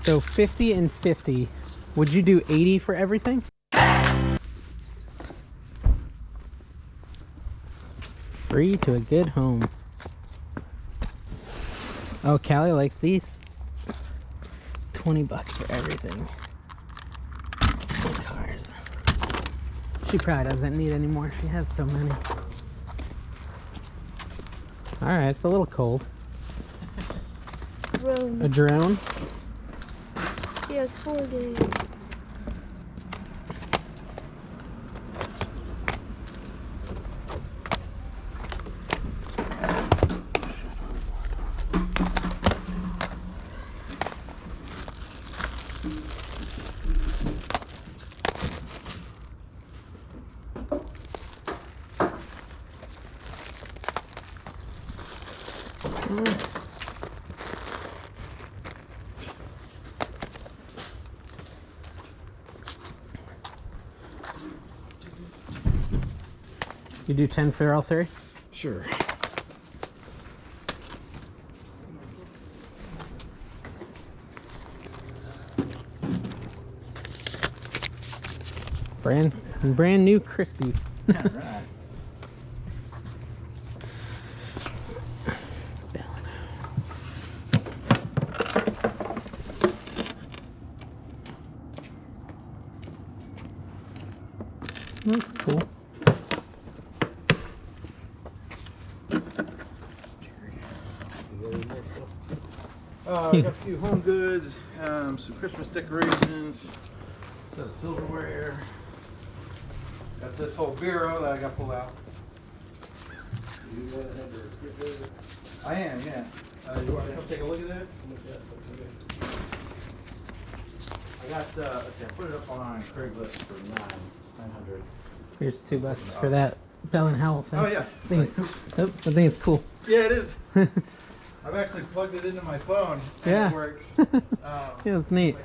So 50 and 50. Would you do 80 for everything? Free to a good home. Oh, Callie likes these. 20 bucks for everything. And cars. She probably doesn't need any more. She has so many. Alright, it's a little cold. Drone. A drone? Yeah, it's 4 days. You do 10 for all three? Sure. Brand new crispy. Yeah, right. That's cool. I got a few home goods, some Christmas decorations, set of silverware. Got this whole bureau that I got pulled out. I am, yeah. You want to come take a look at that? I got, let's see, I put it up on Craigslist for $900. Here's $2 for that Bell and Howell thing. Oh yeah. I think it's cool. Yeah, it is. I've actually plugged it into my phone and Yeah. it works. Yeah, it's neat.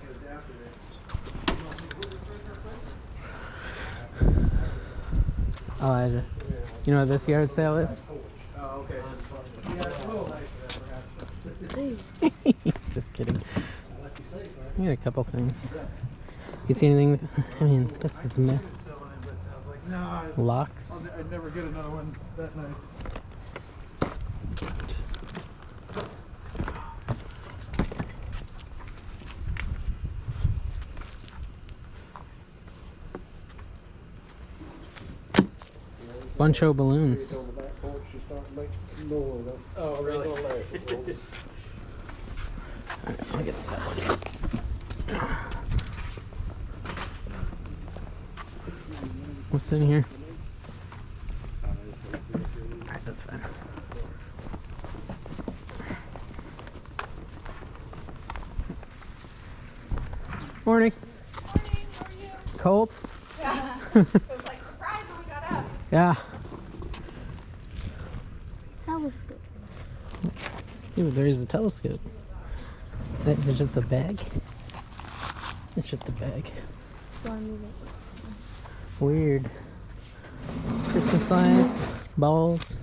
Oh, you know what this yard sale is? Oh, okay. Yeah, it's a little nice. Just kidding. I got a couple things. You see anything? I mean, this is meh. Locks. I'd never get another one that nice. Bunch of balloons. Oh, really? I'll get this out. What's in here? Alright, that's fine. Morning. Morning, how are you? Cold? Yeah. It was like surprise when we got up. Yeah. Telescope. Ooh, there's a telescope. There's just a bag. It's just a bag. Do I move it? Weird. Christmas lights, balls.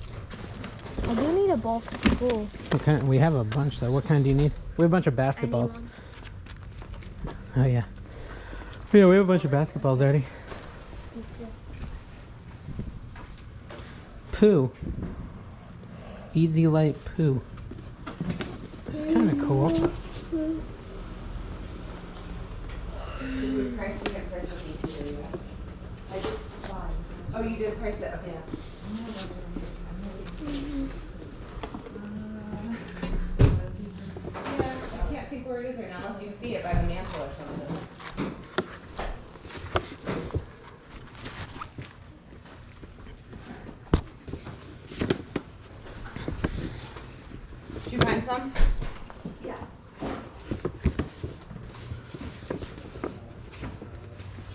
I do need a ball for school. What kind? We have a bunch though. What kind do you need? We have a bunch of basketballs. Oh yeah. Yeah, we have a bunch of basketballs already. Poo. Easy light poo. It's kind of cool. Oh, you did price it? Okay. Yeah, I can't think where it is right now unless you see it by the mantle or something. Did you find some? Yeah.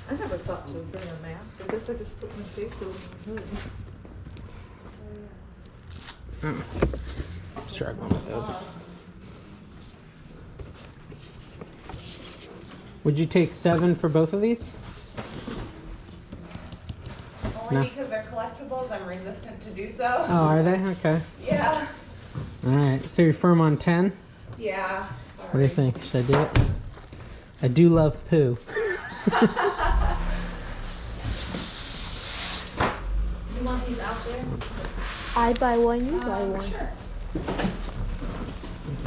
I never thought to bring a mask. I guess I just put my face over my hood. I'm struggling with those. Would you take 7 for both of these? Only No. because they're collectibles, I'm resistant to do so. Oh, are they? Okay. Yeah. Alright, so you're firm on 10? Yeah. What do you think? Should I do it? I do love poo. You want these out there? I buy one, you buy one. Sure.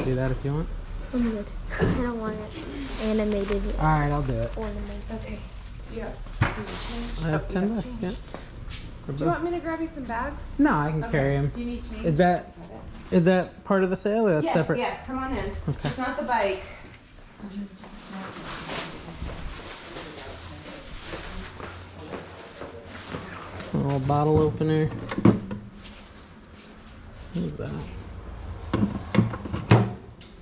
Do that if you want. I'm good. I don't want it animated. Alright, I'll do it. Ornamented. Okay. Yeah. I have 10 bucks, yeah. Do you want me to grab you some bags? No, I can carry them. You need change? Is that part of the sale or that's Yes, separate? yes, come on in. Okay. It's not the bike. A little bottle opener. What is that?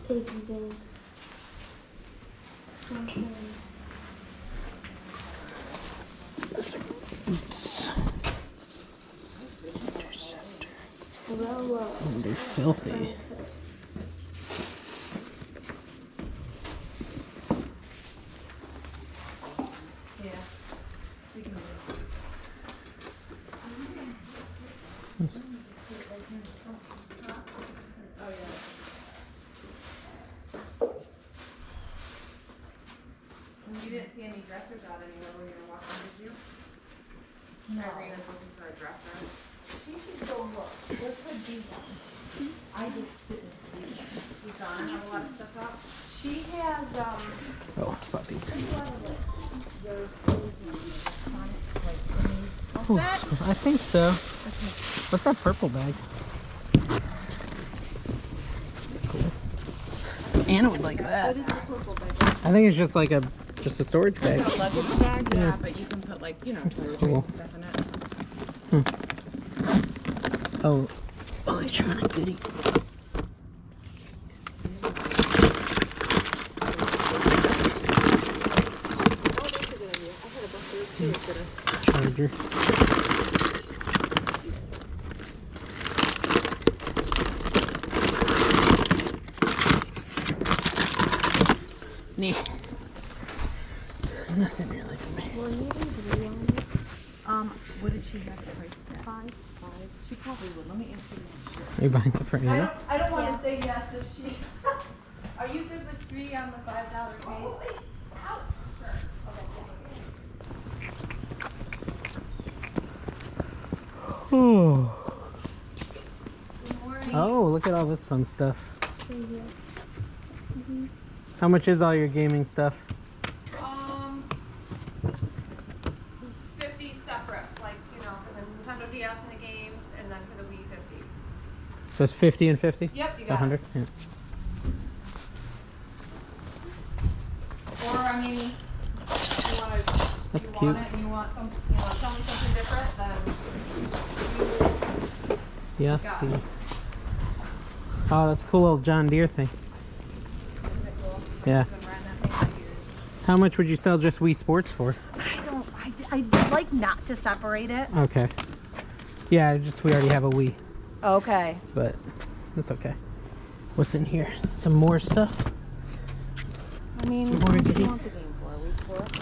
Piggy bank. Something. Boots. Well, Oh, they're filthy. Yeah. We can do this. Oh, yeah. You didn't see any dressers out anywhere when you were walking, did you? No. Irene is looking for a dresser. She should go look. There could be one. I just didn't see them. You gonna have a lot of stuff out? She has, Oh, puppies. those clothes and electronic, like, things. Oh, I think so. What's that purple bag? That's cool. Anna would like that. What is the purple bag? I think it's just like a storage bag. It's a luggage bag, yeah, Yeah. but you can put like, you know, toiletries cool. and stuff in it. Oh, electronic goodies. Charger. Nah. Nothing really for me. well, you need blue on it. What did she have it priced at? 5. She probably would. Let me answer that. Are you buying that for Anna? I don't want Yeah. to say yes if she. Are you good with 3 on the $5 fees? Oh. Good morning. Oh, look at all this fun stuff. Right here. How much is all your gaming stuff? It's 50 separate, like, you know, for the Nintendo DS and the games, and then for the Wii 50. So it's 50 and 50? Yep, you A got 100? it. Yeah. Or, I mean, if you want to, That's you cute. want it and you want some, you want to tell me something different, then Yeah, Got see. it. Oh, that's a cool little John Deere thing. isn't it cool? Yeah. I've been riding that thing for years. How much would you sell just Wii Sports for? I'd like not to separate it. Okay. Yeah, just we already have a Wii, Okay. but that's okay. What's in here? Some more stuff? I mean, More what do you goodies. want the game for? Wii Sports?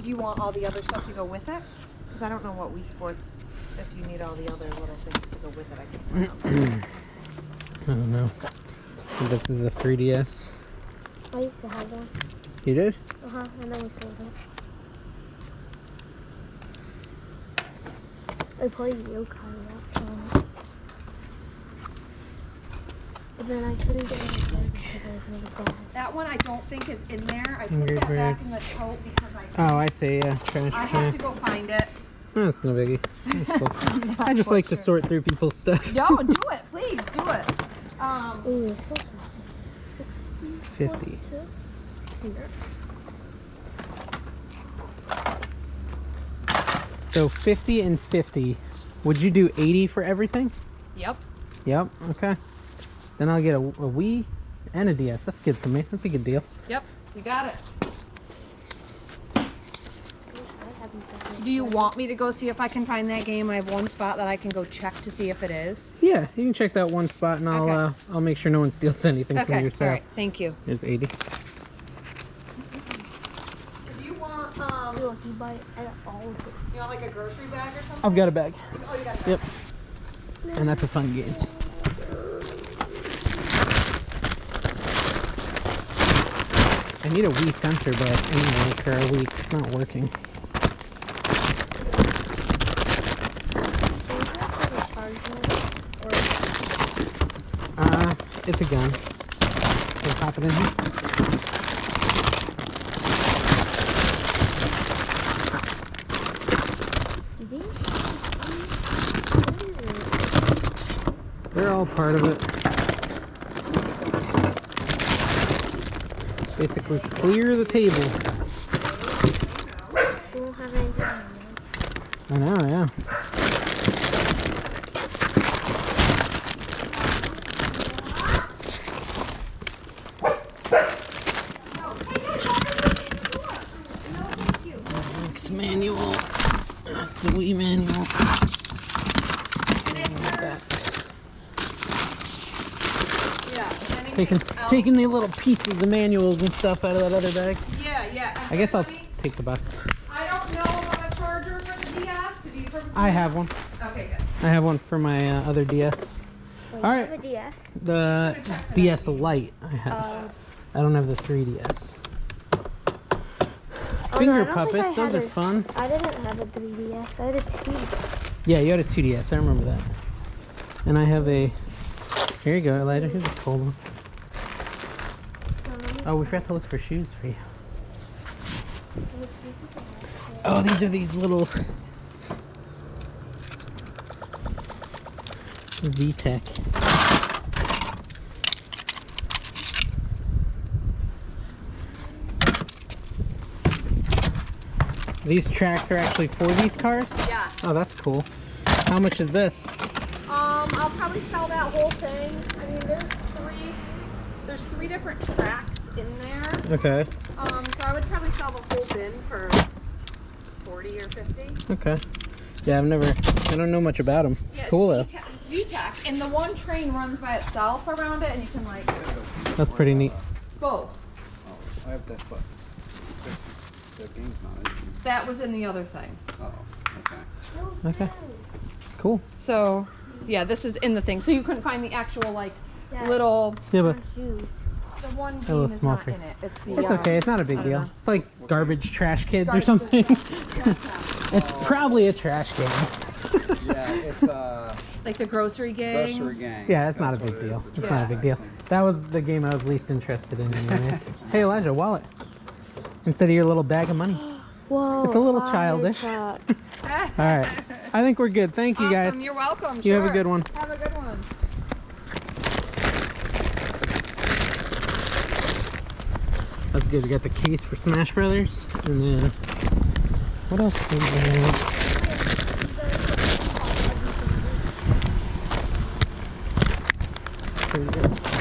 Do you want all the other stuff to go with it? Because I don't know what Wii Sports, if you need all the other little things to go with it, I can't find out. I don't know. And this is a 3DS. I used to have one. You did? And then we sold it. I played yokai actually. But then I couldn't get any play because I was really bad. That one I don't think is in there. I put Angry that back Birds. in the tote because I Oh, I see. Yeah, trash I have can. to go find it. Oh, that's no biggie. That's cool. I just like to sort through people's stuff. No, do it, please, do it. Ooh, it's so nice. 50. So 50 and 50. Would you do 80 for everything? Yep. Yep. Okay. Then I'll get a Wii and a DS. That's good for me. That's a good deal. Yep. You got it. I haven't done it. Do you want me to go see if I can find that game? I have one spot that I can go check to see if it is. Yeah, you can check that one spot, and I'll Okay. I'll make sure no one steals anything from Okay. your All sale. right. Thank you. There's 80. Do you want Look, you buy all of it. you want like a grocery bag or something? I've got a bag. Oh, you got it. Yep. And that's a fun game. I need a Wii sensor back anyways for a week. It's not working. It's a gun. Can I pop it in here? They're all part of it. Basically, clear the table. You won't have anything on it. I know, yeah. Works manual. That's the Wii manual. Taking the little pieces of manuals and stuff out of that other bag. Yeah. I guess I'll take the box. I don't know about a charger for the DS, to be perfectly I have one. Okay, good. I have one for my other DS. Wait, All you right. have a DS? The DS Lite I have. I don't have the 3DS. Finger puppets, those are fun. I didn't have a 3DS. I had a 2DS. Yeah, you had a 2DS. I remember that. And I have a... Here you go, Elijah. Here's a cold one. Oh, we forgot to look for shoes for you. Oh, these are these little... VTech. These tracks are actually for these cars? Yeah. Oh, that's cool. How much is this? I'll probably sell that whole thing. I mean, there's three different tracks in there. Okay. So I would probably sell the whole bin for 40 or 50. Okay. Yeah, I don't know much about them. Yeah, Cool though. It's VTech, and the one train runs by itself around it, and you can like That's pretty neat. both. Oh, I have this, but that game's not in. That was in the other thing. Oh, okay. Okay. Cool. So, yeah, this is in the thing. So you couldn't find the actual like Yeah. little. Yeah, but Shoes. The one little game is small not for- in it. It's the. it's okay. It's not a big I don't deal. know. It's like garbage trash kids or Garbage something. Yeah. It's probably a trash game. Yeah, it's Like the grocery gang. grocery gang. Yeah, it's not a That's big what it deal. is, It's the not a big deal. track. That was the game I was least interested in anyways. Hey Elijah, wallet. Instead of your little bag of money. Whoa. It's a little fire childish. truck. All right. I think we're good. Thank you guys. Awesome. You're welcome. You have a Sure. good one. Have a good one. That's good. We got the case for Smash Brothers. And then what else do we have? Pretty good.